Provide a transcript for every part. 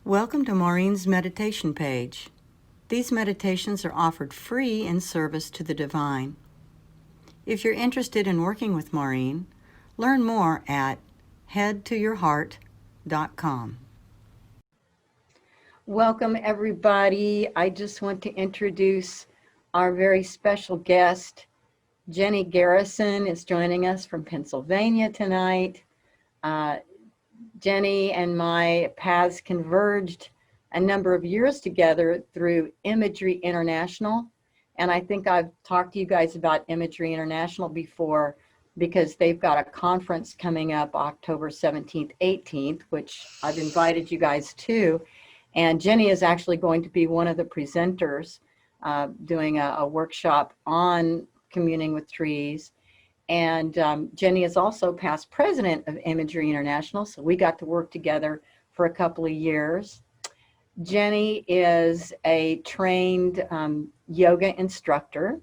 Welcome to Maurine's meditation page. These meditations are offered free in service to the divine. If you're interested in working with Maurine, learn more at headtoyourheart.com. Welcome, everybody. I just want to introduce our very special guest. Jenny Garrison is joining us from Pennsylvania tonight. Jenny and my paths converged a number of years together through Imagery International. And I think I've talked to you guys about Imagery International before because they've got a conference coming up October 17th, 18th, which I've invited you guys to. And Jenny is actually going to be one of the presenters doing a workshop on communing with trees. And Jenny is also past president of Imagery International, so we got to work together for a couple of years. Jenny is a trained yoga instructor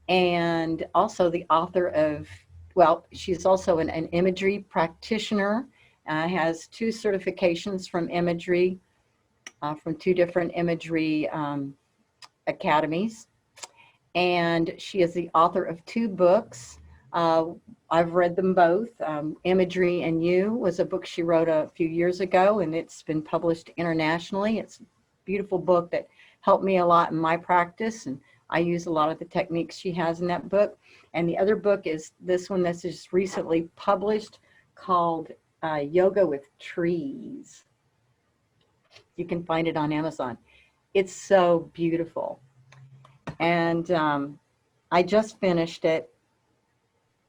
and also the author of, well, she's also an imagery practitioner, has 2 certifications from Imagery, from 2 different imagery academies. And she is the author of 2 books. I've read them both. Imagery and You was a book she wrote a few years ago, and it's been published internationally. It's a beautiful book that helped me a lot in my practice, and I use a lot of the techniques she has in that book. And the other book is this one that's just recently published called Yoga with Trees. You can find it on Amazon. It's so beautiful. And I just finished it.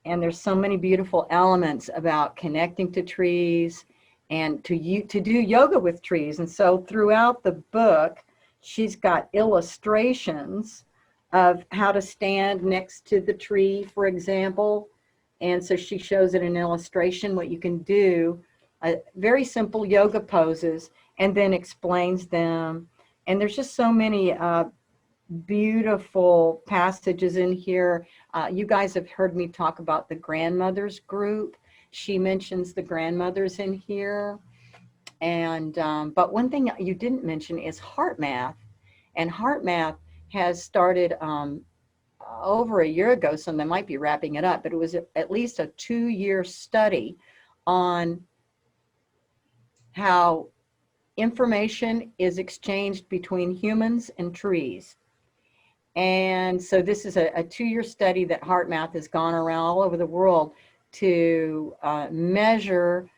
And there's so many beautiful elements about connecting to trees and to do yoga with trees. And so throughout the book, she's got illustrations of how to stand next to the tree, for example. And so she shows it in illustration, what you can do, very simple yoga poses, and then explains them. And there's just so many beautiful passages in here. You guys have heard me talk about the grandmothers group. She mentions the grandmothers in here. And but one thing you didn't mention is heart math. And heart math has started over a year ago, so they might be wrapping it up, but it was at least a 2-year study on how information is exchanged between humans and trees. And so this is a 2-year study that HeartMath has gone around all over the world to measure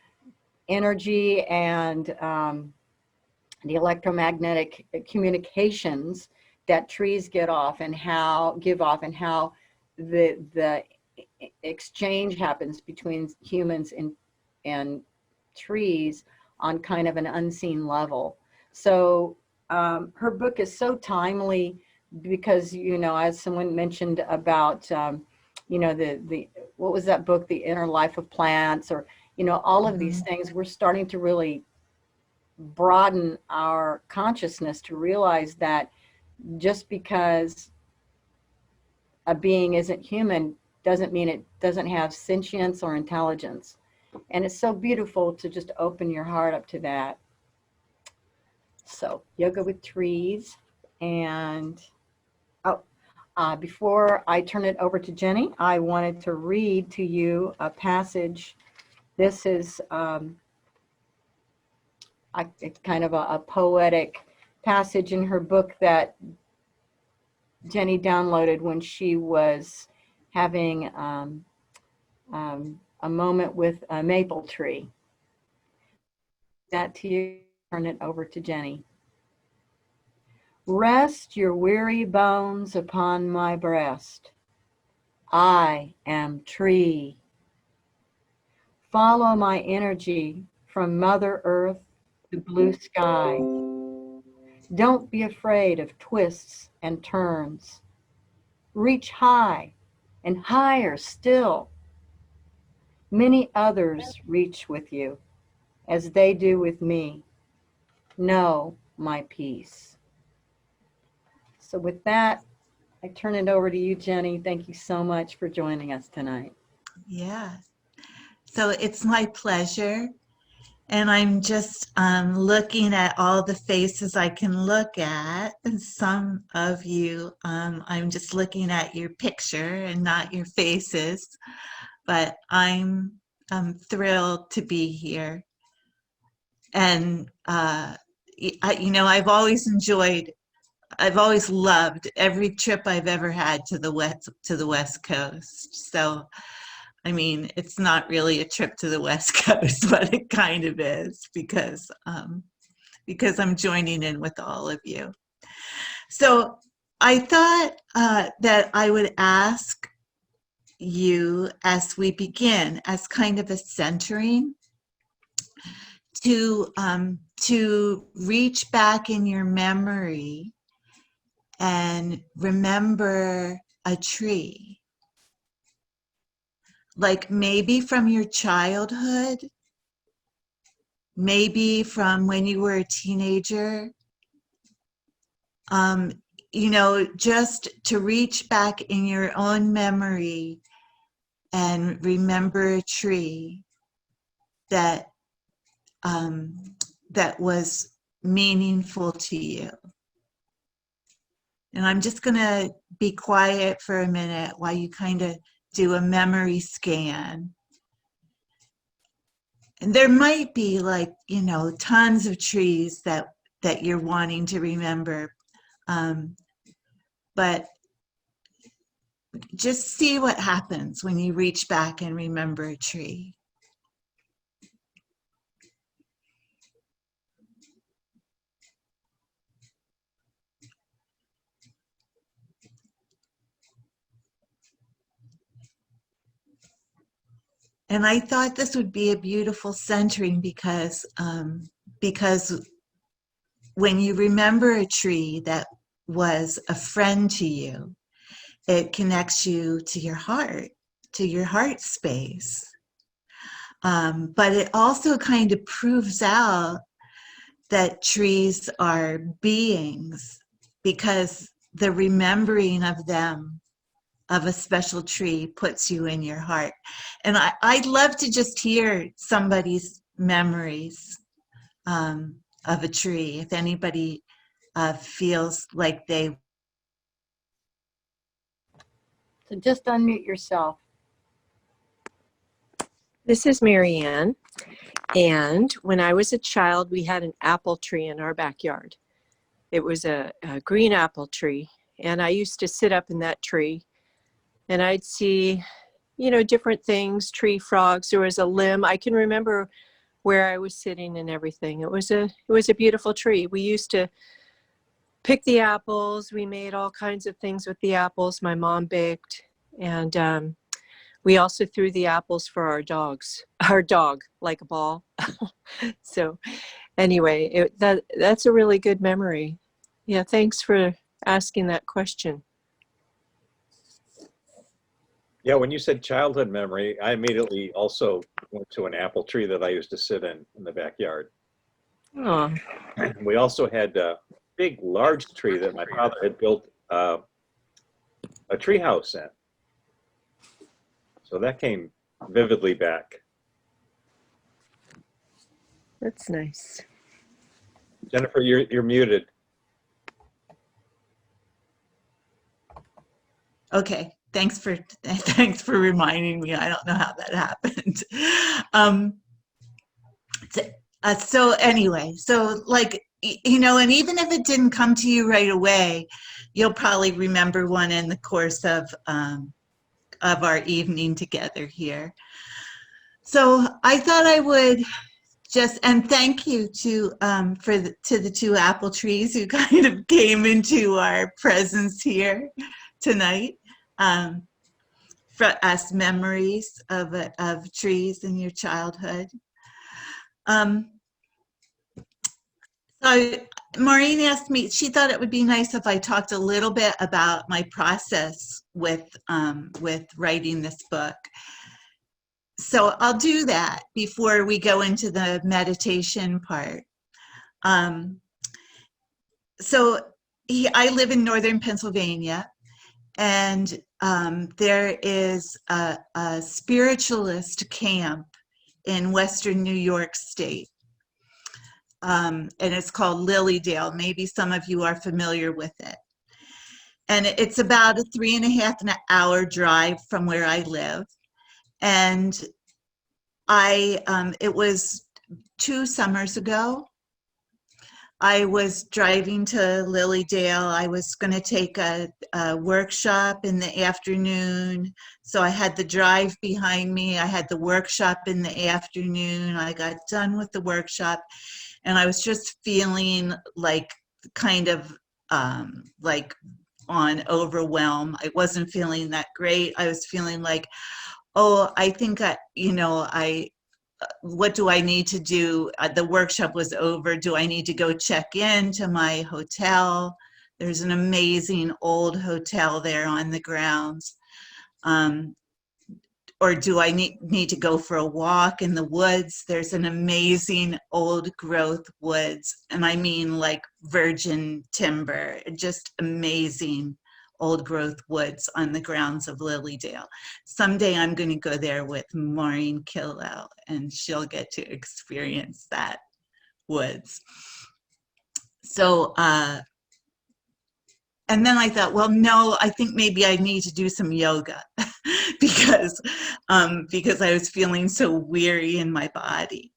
energy and the electromagnetic communications that trees give off and how the exchange happens between humans and trees on kind of an unseen level. So her book is so timely, because, you know, as someone mentioned about, you know, the what was that book, The Inner Life of Plants, or, you know, all of these things, we're starting to really broaden our consciousness to realize that just because a being isn't human doesn't mean it doesn't have sentience or intelligence. And it's so beautiful to just open your heart up to that. So, Yoga with Trees. And before I turn it over to Jenny, I wanted to read to you a passage. This is it's kind of a poetic passage in her book that Jenny downloaded when she was having a moment with a maple tree. That to you, turn it over to Jenny. Rest your weary bones upon my breast. I am tree. Follow my energy from Mother Earth to blue sky. Don't be afraid of twists and turns. Reach high and higher still. Many others reach with you as they do with me. Know my peace. So with that, I turn it over to you, Jenny. Thank you so much for joining us tonight. Yeah. So it's my pleasure. And I'm just looking at all the faces I can look at. And some of you, I'm just looking at your picture and not your faces. But I'm thrilled to be here. And, I've always loved every trip I've ever had to the West Coast. So I mean, it's not really a trip to the West Coast, but it kind of is because I'm joining in with all of you. So I thought that I would ask you as we begin, as kind of a centering, to reach back in your memory and remember a tree. Like maybe from your childhood, maybe from when you were a teenager, just to reach back in your own memory and remember a tree that that was meaningful to you. And I'm just going to be quiet for a minute while you kind of do a memory scan. And there might be tons of trees that you're wanting to remember. But just see what happens when you reach back and remember a tree. And I thought this would be a beautiful centering because when you remember a tree that was a friend to you, it connects you to your heart space. But it also kind of proves out that trees are beings because the remembering of them, of a special tree, puts you in your heart. And I'd love to just hear somebody's memories of a tree, if anybody feels like they. So just unmute yourself. This is Marianne, and when I was a child, we had an apple tree in our backyard. It was a green apple tree, and I used to sit up in that tree, and I'd see, different things, tree frogs. There was a limb. I can remember where I was sitting and everything. It was a beautiful tree. We used to pick the apples. We made all kinds of things with the apples. My mom baked, and we also threw the apples for our dog, like a ball. So anyway, that's a really good memory. Yeah, thanks for asking that question. Yeah, when you said childhood memory, I immediately also went to an apple tree that I used to sit in the backyard. Oh. We also had a big, large tree that my father had built a tree house in. So that came vividly back. That's nice. Jennifer, you're muted. Okay, thanks for reminding me. I don't know how that happened. So anyway, and even if it didn't come to you right away, you'll probably remember one in the course of our evening together here. So I thought I would and thank you to the two apple trees who kind of came into our presence here tonight. For us, memories of trees in your childhood. So Maureen asked me, she thought it would be nice if I talked a little bit about my process with writing this book. So I'll do that before we go into the meditation part. I live in northern Pennsylvania, and there is a spiritualist camp in Western New York State. and it's called Lilydale. Maybe some of you are familiar with it. And it's about a 3.5 hour drive from where I live. And it was 2 summers ago. I was driving to Lilydale. I was going to take a workshop in the afternoon. So I had the drive behind me. I had the workshop in the afternoon. I got done with the workshop, and I was just feeling like kind of like on overwhelm. I wasn't feeling that great. I was feeling like, oh, I think what do I need to do? The workshop was over. Do I need to go check in to my hotel? There's an amazing old hotel there on the grounds. Or do I need to go for a walk in the woods? There's an amazing old growth woods. And I mean like virgin timber, just amazing old growth woods on the grounds of Lilydale. Someday I'm going to go there with Maurine Killough, and she'll get to experience that woods. So, and then I thought, well, no, I think maybe I need to do some yoga because I was feeling so weary in my body.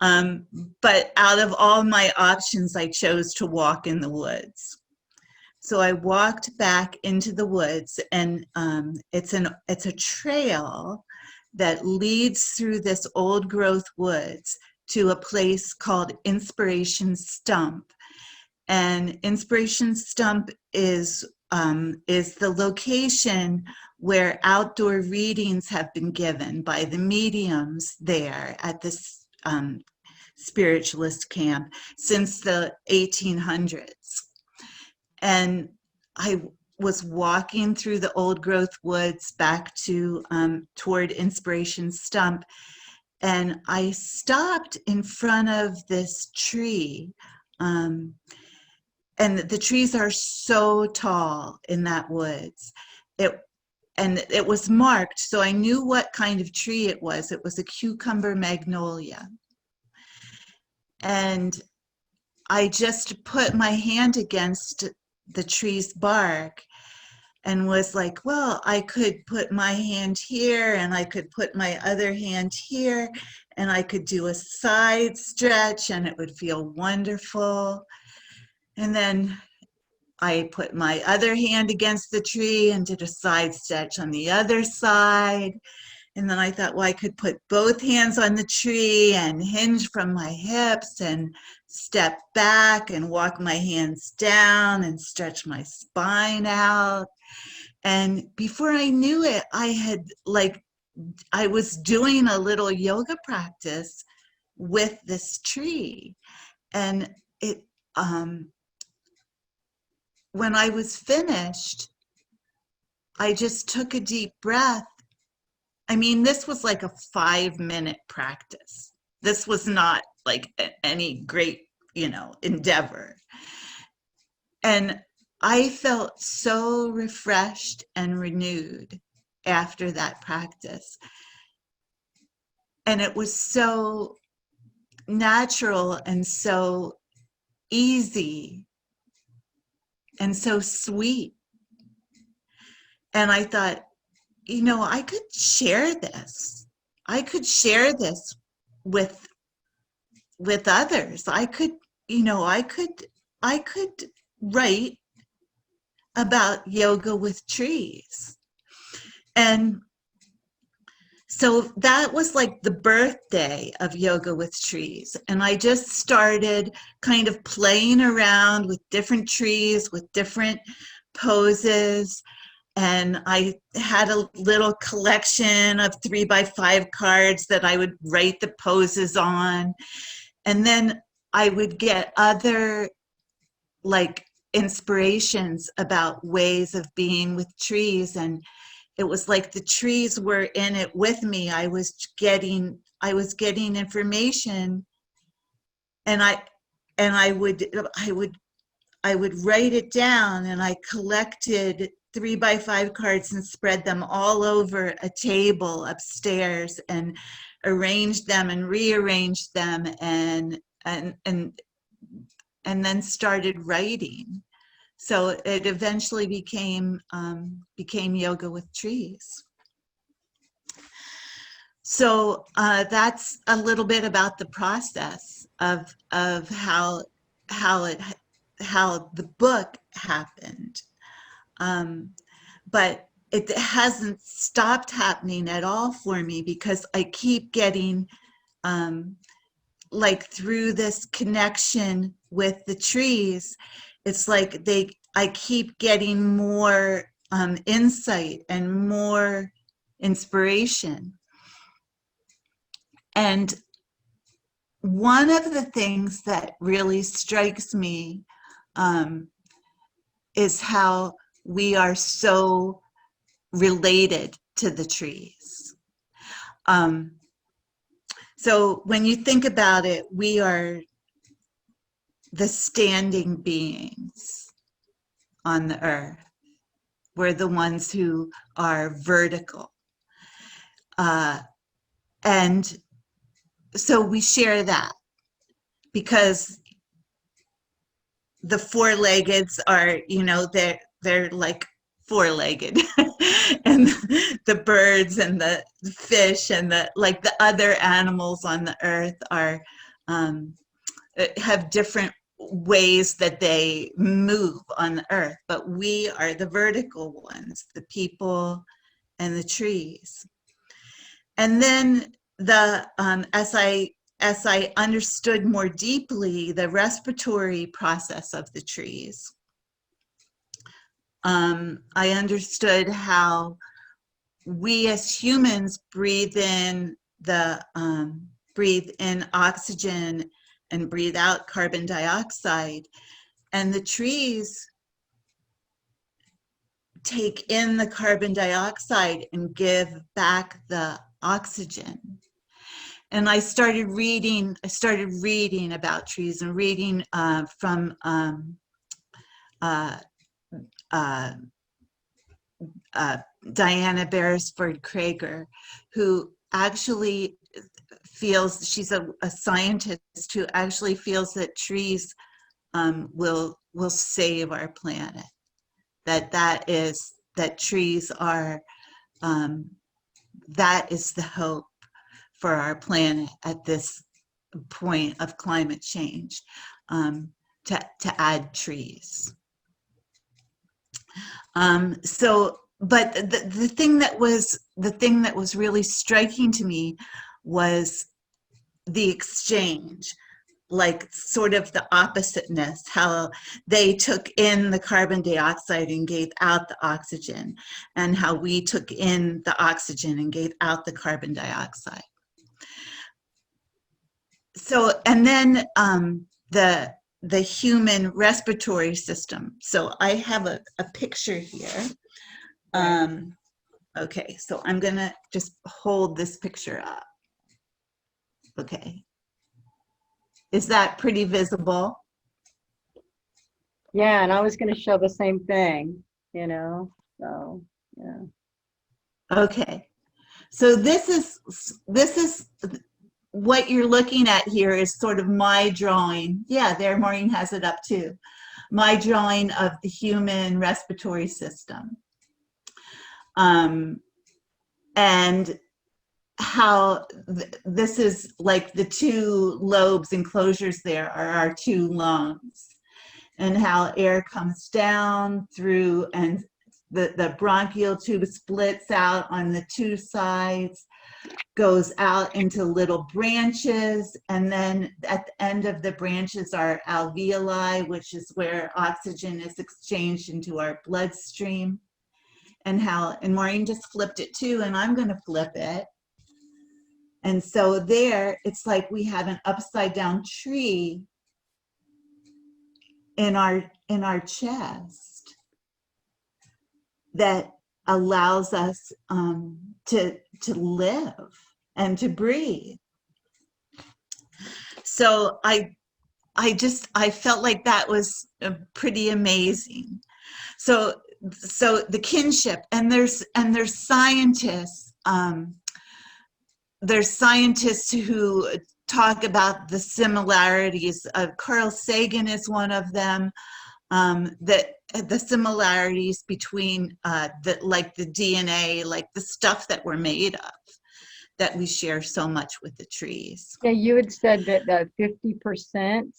But out of all my options, I chose to walk in the woods. So I walked back into the woods, and it's a trail that leads through this old growth woods to a place called Inspiration Stump. And Inspiration Stump is the location where outdoor readings have been given by the mediums there at this spiritualist camp since the 1800s. And I was walking through the old growth woods back to toward Inspiration Stump, and I stopped in front of this tree. And the trees are so tall in that woods. It was marked, so I knew what kind of tree it was. It was a cucumber magnolia. And I just put my hand against the tree's bark and was like, well, I could put my hand here, and I could put my other hand here, and I could do a side stretch, and it would feel wonderful. And then I put my other hand against the tree and did a side stretch on the other side. And then I thought, well, I could put both hands on the tree and hinge from my hips and step back and walk my hands down and stretch my spine out. And before I knew it, I was doing a little yoga practice with this tree. And when I was finished, I just took a deep breath. I mean, this was like a 5-minute practice. This was not like any great, endeavor. And I felt so refreshed and renewed after that practice. And it was so natural and so easy and so sweet. And I thought, I could share this. I could share this with others. I could write about yoga with trees. And so that was like the birthday of Yoga with Trees. And I just started kind of playing around with different trees, with different poses. And I had a little collection of 3x5 cards that I would write the poses on. And then I would get other inspirations about ways of being with trees. And it was like the trees were in it with me. I was getting information, and I would write it down, and I collected 3x5 cards and spread them all over a table upstairs and arranged them and rearranged them and and then started writing. So it eventually became yoga with trees. So that's a little bit about the process of how the book happened. But it hasn't stopped happening at all for me, because I keep getting like through this connection with the trees, it's like I keep getting more insight and more inspiration. And one of the things that really strikes me is how we are so related to the trees. So when you think about it, we are the standing beings on the earth. We're the ones who are vertical. And so we share that, because the four-leggeds are, they're like four-legged, and the birds and the fish and the other animals on the earth are have different ways that they move on the earth, but we are the vertical ones, the people and the trees. And then as I understood more deeply the respiratory process of the trees, I understood how we as humans breathe in oxygen and breathe out carbon dioxide, and the trees take in the carbon dioxide and give back the oxygen. And I started reading about trees, and reading from Diana Beresford Krager, who actually feels, she's a scientist who actually feels that trees will save our planet. That trees are, that is the hope for our planet at this point of climate change, to add trees. But the thing that was really striking to me was the exchange, like sort of the oppositeness, how they took in the carbon dioxide and gave out the oxygen, and how we took in the oxygen and gave out the carbon dioxide. So, and then the human respiratory system. So I have a picture here. Okay, so I'm gonna just hold this picture up. Okay. Is that pretty visible? Yeah, and I was going to show the same thing, so yeah. Okay. So this is what you're looking at here is sort of my drawing. Yeah, there, Maureen has it up too. My drawing of the human respiratory system. And how this is like the two lobes enclosures there are our two lungs, and how air comes down through, and the bronchial tube splits out on the two sides, goes out into little branches, and then at the end of the branches are alveoli, which is where oxygen is exchanged into our bloodstream. And Maureen just flipped it too, and I'm going to flip it. And so there, it's like we have an upside down tree in our chest that allows us to live and to breathe. So I felt like that was pretty amazing. So the kinship, and there's scientists. There's scientists who talk about the similarities. Carl Sagan is one of them. That the similarities between like the DNA, like the stuff that we're made of, that we share so much with the trees. Yeah, you had said that 50%,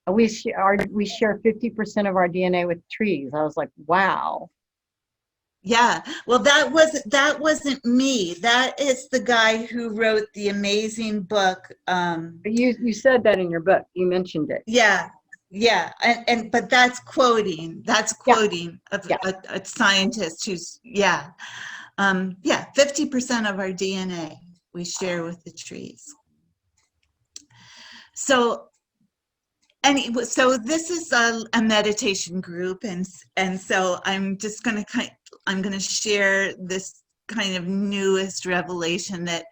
we share 50% of our DNA with trees. I was like, wow. Yeah, well, that wasn't me. That is the guy who wrote the amazing book. But you said that in your book. You mentioned it. Yeah, yeah, and but that's quoting. That's Yeah, quoting yeah. a scientist who's, yeah, yeah, 50% of our DNA we share with the trees. So, so this is a meditation group, and so I'm just going to I'm going to share this kind of newest revelation that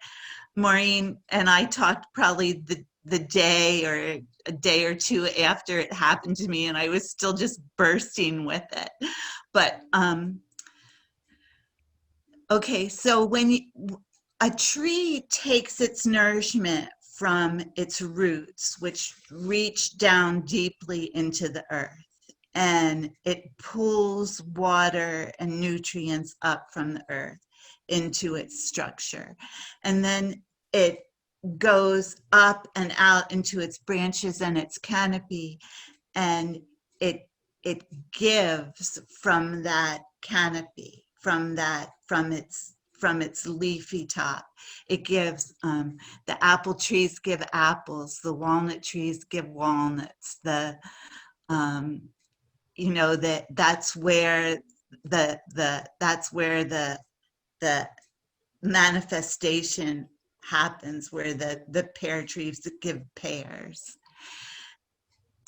Maurine and I talked probably the day or a day or two after it happened to me, and I was still just bursting with it. But okay, so a tree takes its nourishment from its roots, which reach down deeply into the earth, and it pulls water and nutrients up from the earth into its structure. And then it goes up and out into its branches and its canopy, and it gives from that canopy, from its leafy top. It gives, the apple trees give apples, the walnut trees give walnuts, the you know, that's where the manifestation happens, where the pear trees give pears.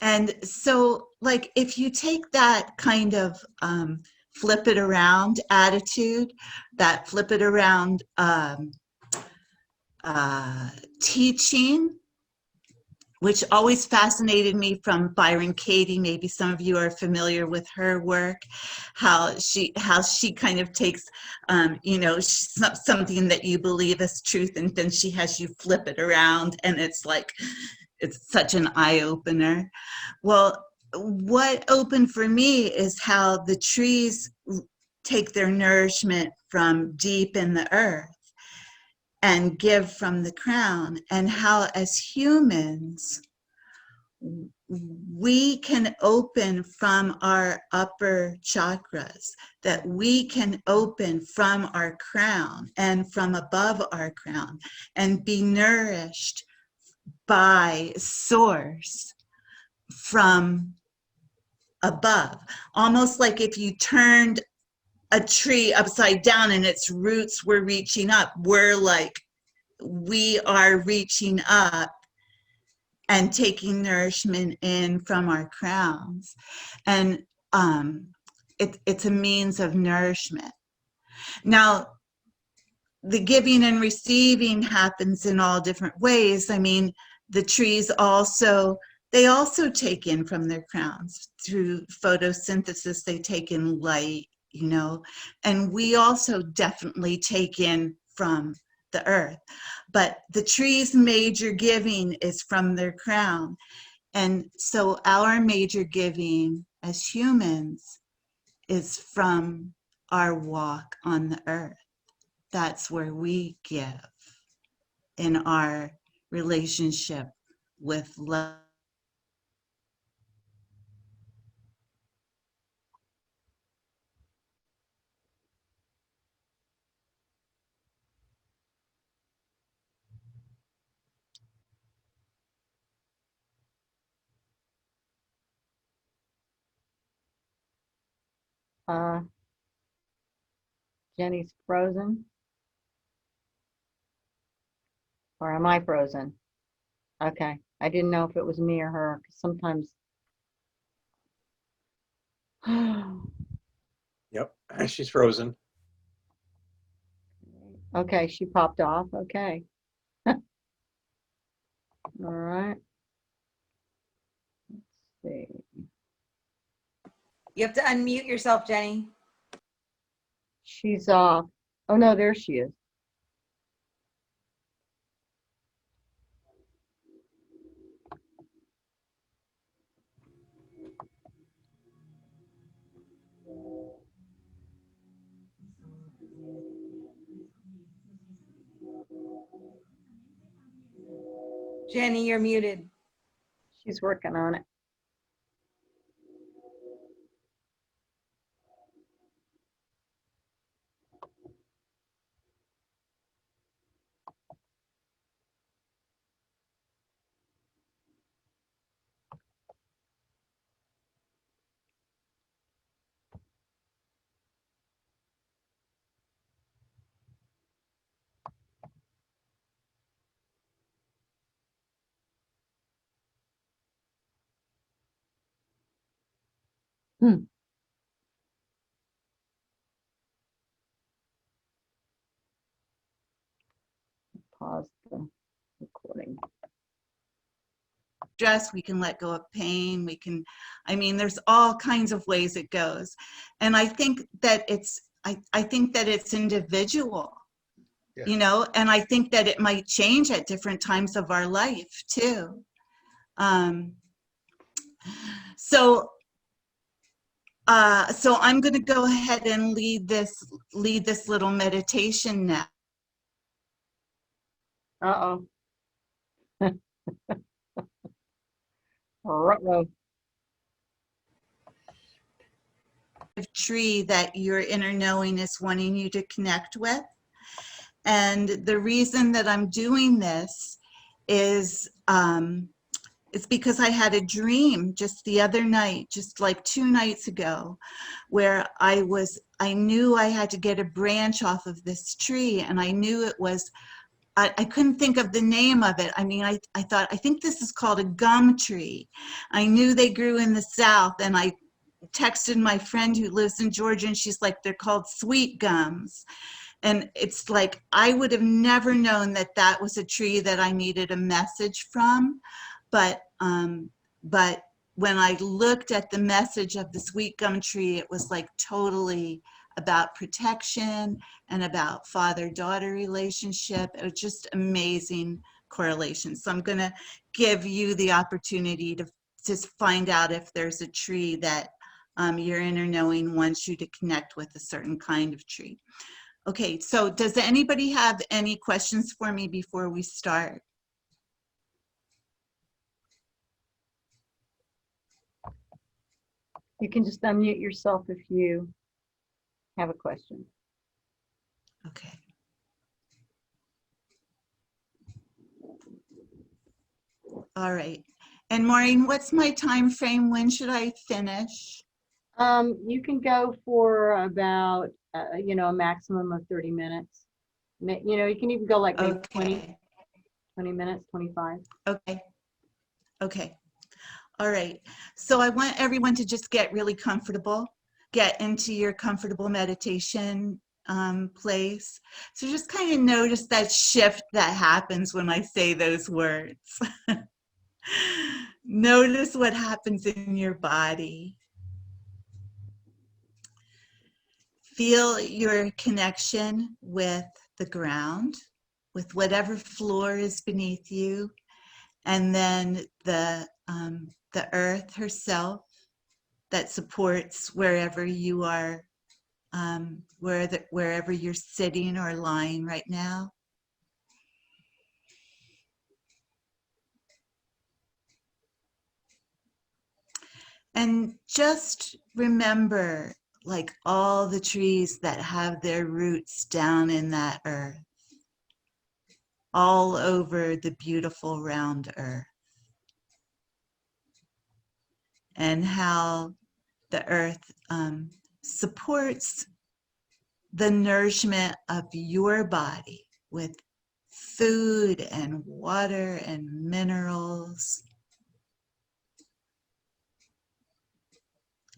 And so, like, if you take that kind of flip it around attitude, that flip it around teaching, which always fascinated me from Byron Katie. Maybe some of you are familiar with her work, how she kind of takes, you know, something that you believe is truth, and then she has you flip it around, and it's like, it's such an eye-opener. Well, what opened for me is how the trees take their nourishment from deep in the earth and give from the crown, and how as humans we can open from our upper chakras, that we can open from our crown and from above our crown and be nourished by source from above. Almost like if you turned a tree upside down and its roots were reaching up, we are reaching up and taking nourishment in from our crowns. And it's a means of nourishment. Now, the giving and receiving happens in all different ways. I mean, the trees they also take in from their crowns through photosynthesis. They take in light, you know, and we also definitely take in from the earth. But the tree's major giving is from their crown. And so our major giving as humans is from our walk on the earth. That's where we give in our relationship with love. Uh, Jenny's frozen, or am I frozen? Okay. I didn't know if it was me or her, 'cause sometimes. Yep, she's frozen. Okay, she popped off. Okay. All right. Let's see. You have to unmute yourself, Jenny. She's off. Oh no, there she is. Jenny, you're muted. She's working on it. Pause the recording. Stress, we can let go of pain, we can, I mean, there's all kinds of ways it goes. And I think that I think that it's individual, Yeah. you know, and I think that it might change at different times of our life too. So I'm going to go ahead and lead this little meditation now. Uh-oh. Ruh-roh. Tree that your inner knowing is wanting you to connect with. And the reason that I'm doing this is it's because I had a dream just the other night, just like 2 nights ago, where I knew I had to get a branch off of this tree, and I knew it was, I couldn't think of the name of it. I mean, I thought, I think this is called a gum tree. I knew they grew in the South, and I texted my friend who lives in Georgia, and she's like, they're called sweet gums. And it's like, I would have never known that that was a tree that I needed a message from. But when I looked at the message of the sweet gum tree, it was like totally about protection and about father-daughter relationship. It was just amazing correlation. So I'm going to give you the opportunity to just find out if there's a tree that your inner knowing wants you to connect with, a certain kind of tree. Okay, so does anybody have any questions for me before we start? You can just unmute yourself if you have a question. Okay. All right. And Maureen, what's my time frame? When should I finish? You can go for about, a maximum of 30 minutes. You can even go like maybe 20 minutes, 25. Okay. Okay. All right. So I want everyone to just get really comfortable, get into your comfortable meditation place. So just kind of notice that shift that happens when I say those words. Notice what happens in your body. Feel your connection with the ground, with whatever floor is beneath you, and then the earth herself that supports wherever you are, wherever you're sitting or lying right now. And just remember, like, all the trees that have their roots down in that earth, all over the beautiful round earth, and how the earth supports the nourishment of your body with food and water and minerals.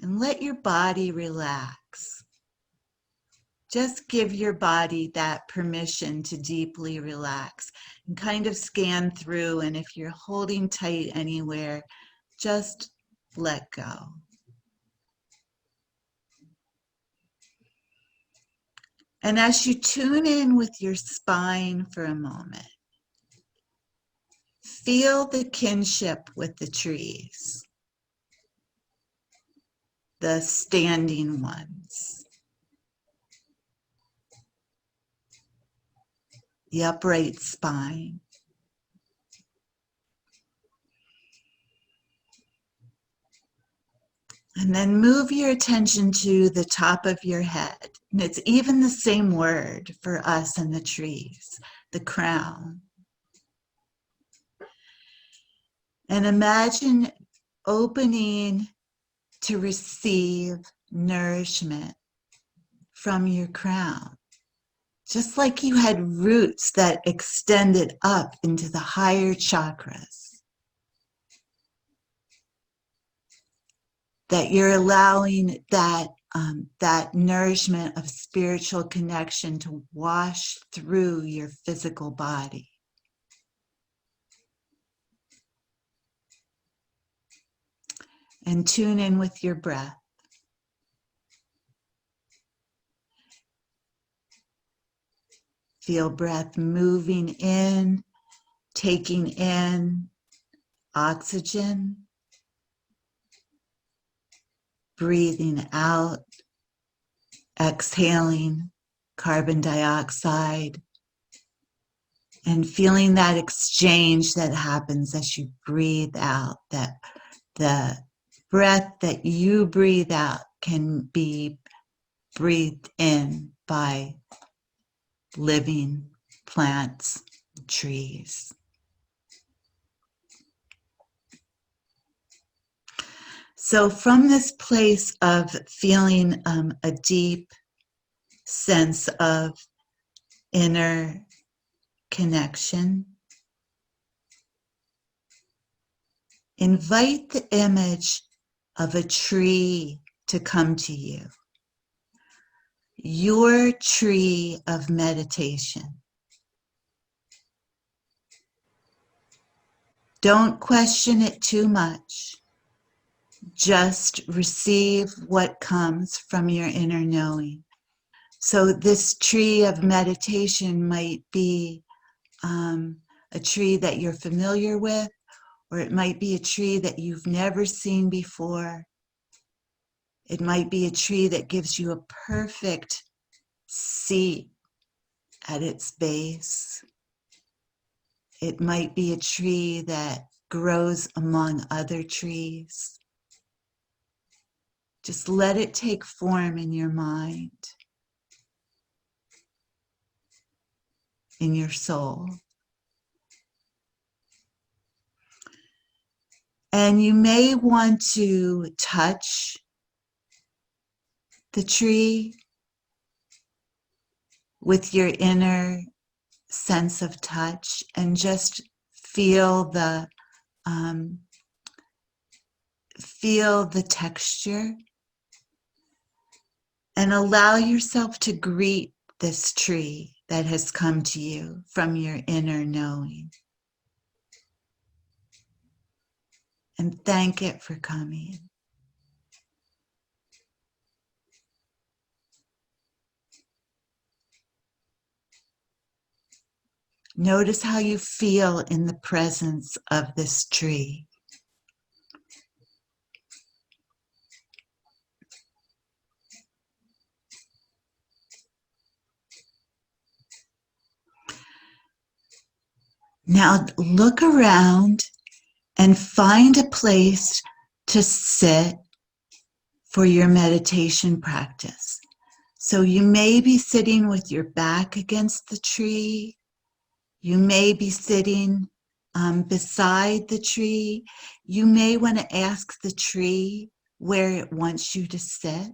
And let your body relax. Just give your body that permission to deeply relax and kind of scan through. And if you're holding tight anywhere, just let go. And as you tune in with your spine for a moment, feel the kinship with the trees, the standing ones, the upright spine. And then move your attention to the top of your head. And it's even the same word for us and the trees, the crown. And imagine opening to receive nourishment from your crown. Just like you had roots that extended up into the higher chakras. That you're allowing that nourishment of spiritual connection to wash through your physical body. And tune in with your breath. Feel breath moving in, taking in oxygen, breathing out, exhaling carbon dioxide, and feeling that exchange that happens as you breathe out, that the breath that you breathe out can be breathed in by living plants, trees. So from this place of feeling a deep sense of inner connection, invite the image of a tree to come to you. Your tree of meditation. Don't question it too much. Just receive what comes from your inner knowing. So this tree of meditation might be a tree that you're familiar with, or it might be a tree that you've never seen before. It might be a tree that gives you a perfect seat at its base. It might be a tree that grows among other trees. Just let it take form in your mind, in your soul. And you may want to touch the tree with your inner sense of touch and just feel the texture and allow yourself to greet this tree that has come to you from your inner knowing. And thank it for coming. Notice how you feel in the presence of this tree. Now look around and find a place to sit for your meditation practice. So you may be sitting with your back against the tree. You may be sitting beside the tree. You may want to ask the tree where it wants you to sit.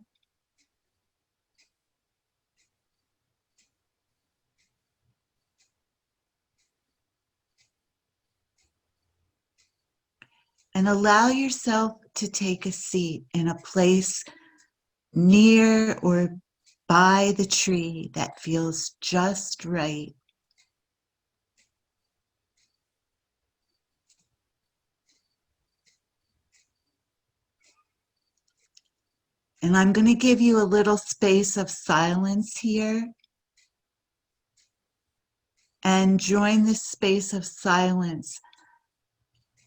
And allow yourself to take a seat in a place near or by the tree that feels just right. And I'm going to give you a little space of silence here. And join this space of silence.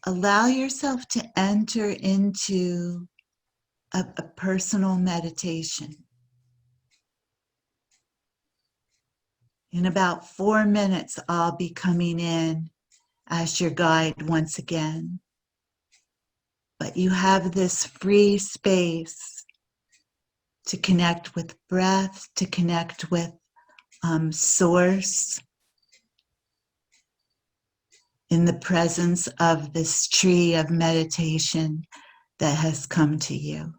Allow yourself to enter into a personal meditation. In about 4 minutes, I'll be coming in as your guide once again. but you have this free space to connect with breath, to connect with source in the presence of this tree of meditation that has come to you.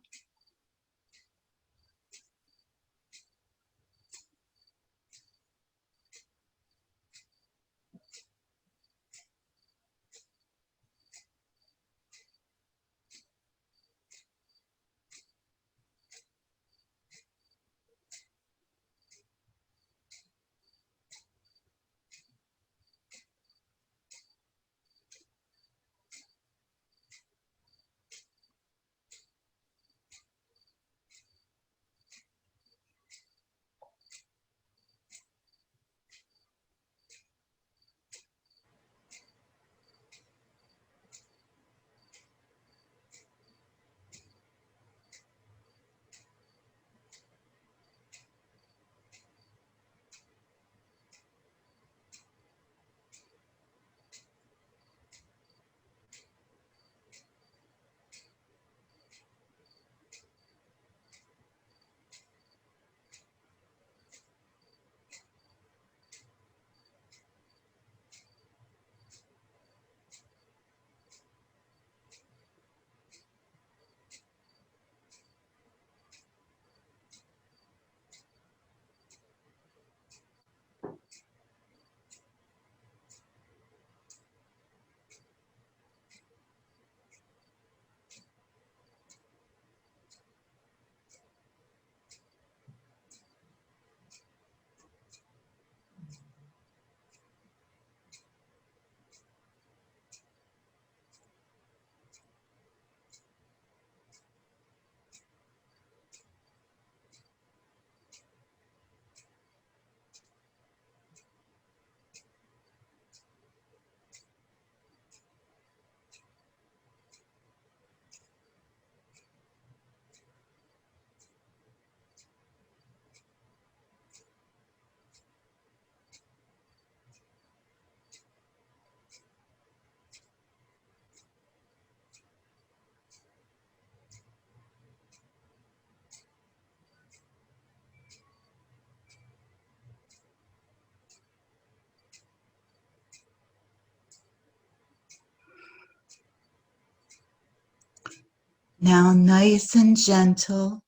Now, nice and gentle,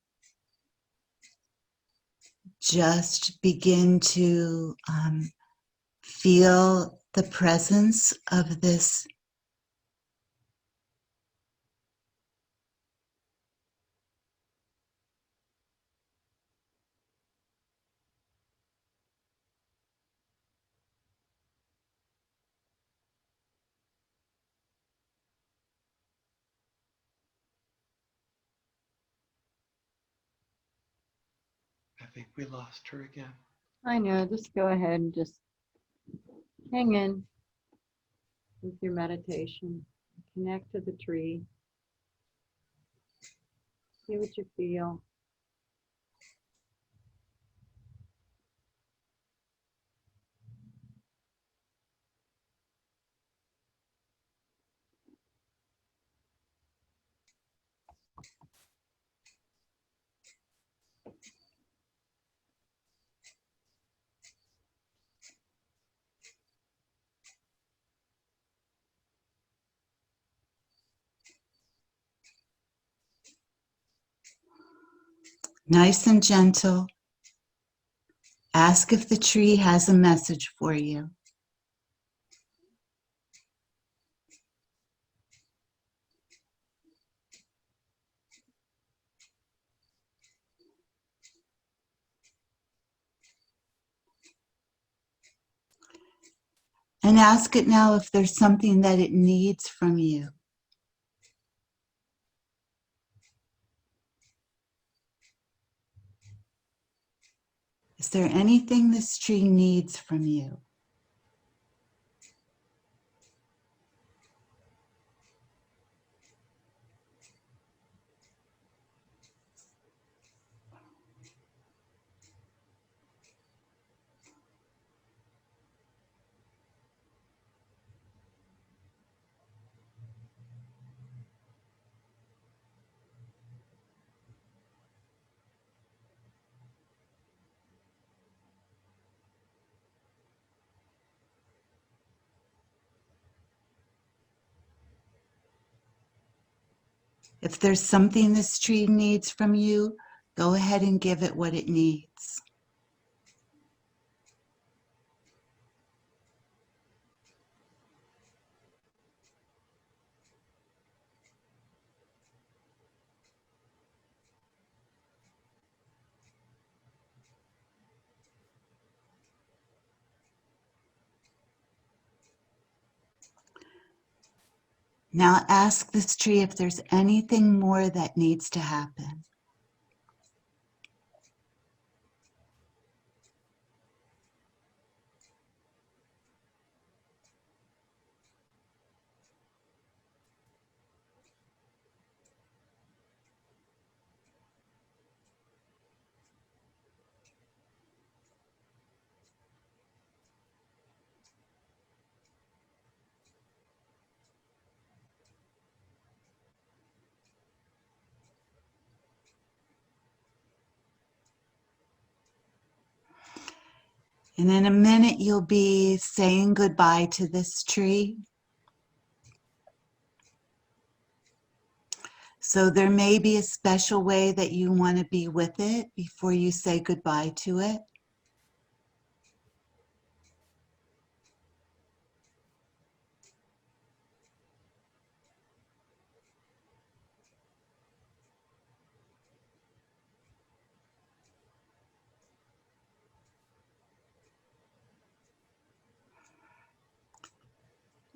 just begin to feel the presence of this I think we lost her again. I know, just go ahead and just hang in with your meditation. Connect to the tree. See what you feel. nice and gentle. Ask if the tree has a message for you. And ask it now if there's something that it needs from you. Is there anything this tree needs from you? If there's something this tree needs from you, go ahead and give it what it needs. Now ask this tree if there's anything more that needs to happen. And in a minute, you'll be saying goodbye to this tree. So there may be a special way that you want to be with it before you say goodbye to it.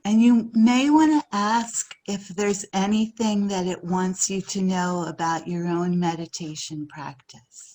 And you may want to ask if there's anything that it wants you to know about your own meditation practice.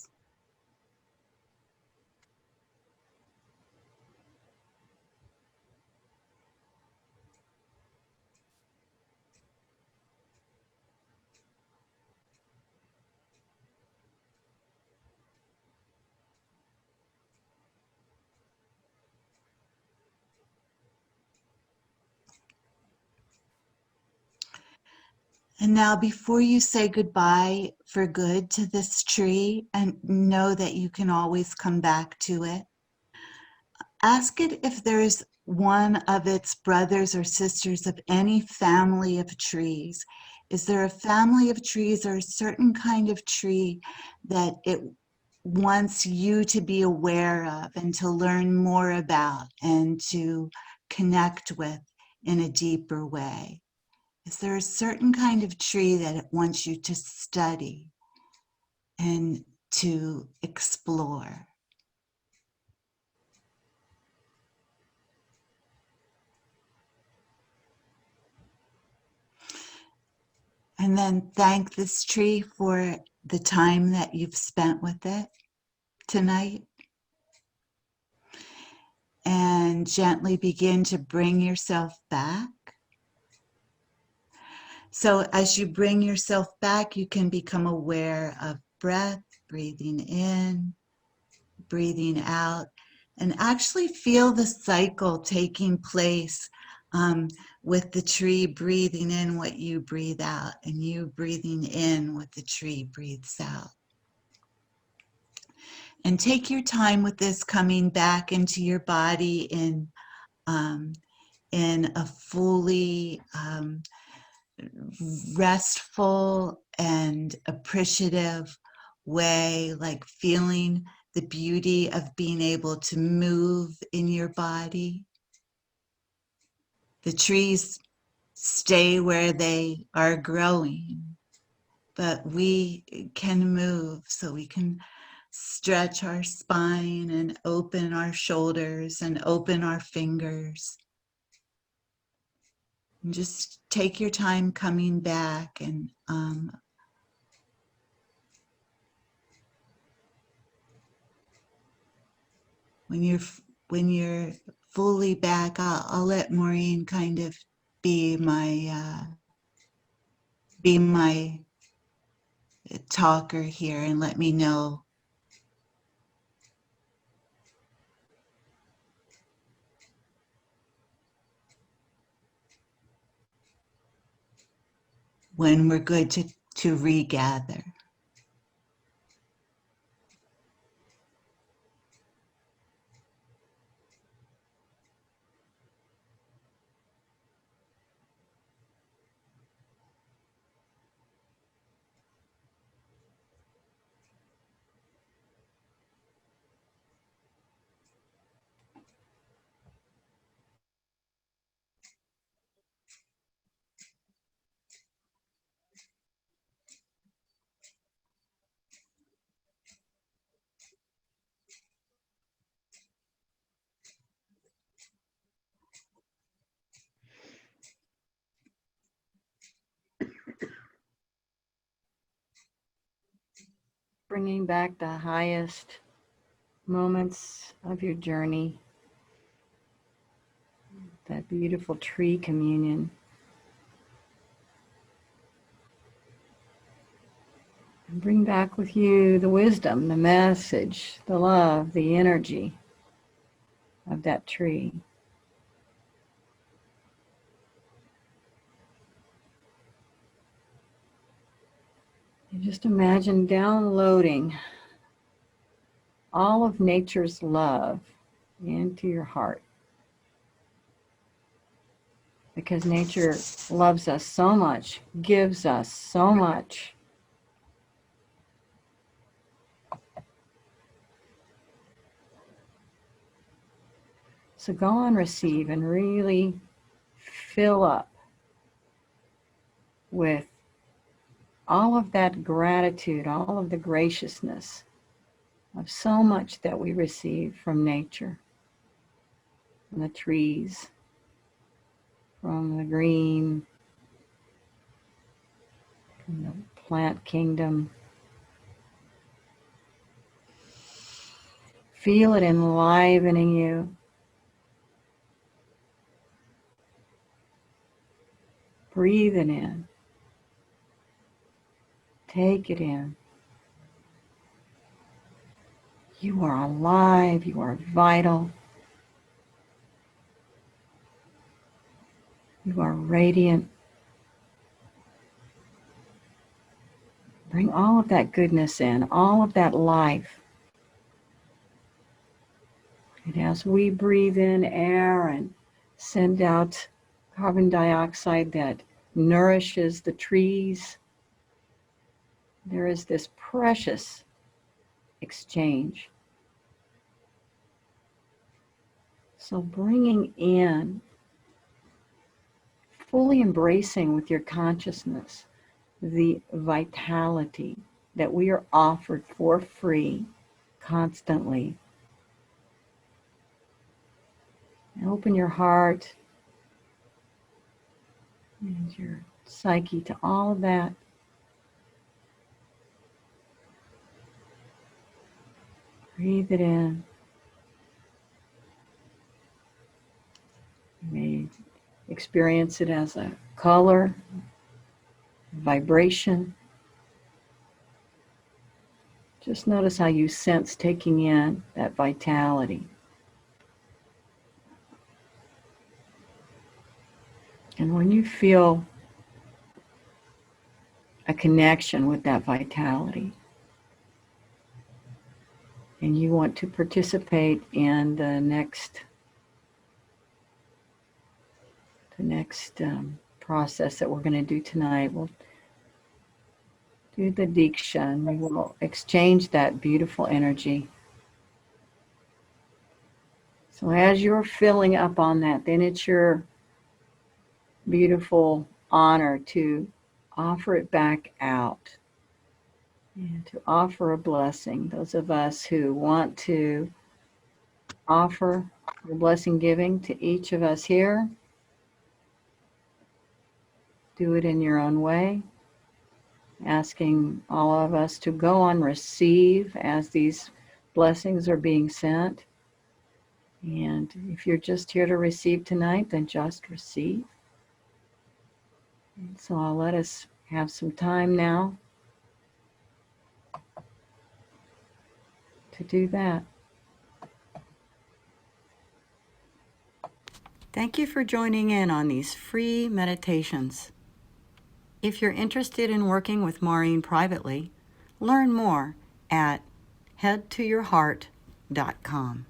And now before you say goodbye for good to this tree and know that you can always come back to it, ask it if there's one of its brothers or sisters of any family of trees. Is there a family of trees or a certain kind of tree that it wants you to be aware of and to learn more about and to connect with in a deeper way? Is there a certain kind of tree that it wants you to study and to explore? And then thank this tree for the time that you've spent with it tonight. And gently begin to bring yourself back. So as you bring yourself back, you can become aware of breath, breathing in, breathing out, and actually feel the cycle taking place with the tree breathing in what you breathe out, and you breathing in what the tree breathes out. And take your time with this, coming back into your body in a fully restful and appreciative way, like feeling the beauty of being able to move in your body. The trees stay where they are growing, but we can move, so we can stretch our spine and open our shoulders and open our fingers. And just take your time coming back, and when you're fully back, I'll let Maurine kind of be my talker here and let me know when we're good to regather. bringing back the highest moments of your journey, that beautiful tree communion. And bring back with you the wisdom, the message, the love, the energy of that tree. And just imagine downloading all of nature's love into your heart. Because nature loves us so much, gives us so much. So go and receive and really fill up with all of that gratitude, all of the graciousness of so much that we receive from nature, from the trees, from the green, from the plant kingdom. Feel it enlivening you. Breathe it in. Take it in. You are alive. You are vital. You are radiant. Bring all of that goodness in, all of that life. And as we breathe in air and send out carbon dioxide that nourishes the trees, there is this precious exchange. So bringing in, fully embracing with your consciousness the vitality that we are offered for free constantly. And open your heart and your psyche to all of that. Breathe it in. You may experience it as a color, vibration. Just notice how you sense taking in that vitality. And when you feel a connection with that vitality, and you want to participate in the next process that we're going to do tonight, we'll do the Diksha, and we will exchange that beautiful energy. So as you're filling up on that, then it's your beautiful honor to offer it back out and to offer a blessing. Those of us who want to offer the blessing giving to each of us here, do it in your own way, asking all of us to go on receive as these blessings are being sent. And if you're just here to receive tonight, then just receive. And so I'll let us have some time now to do that. Thank you for joining in on these free meditations. If you're interested in working with Maurine privately, learn more at headtoyourheart.com.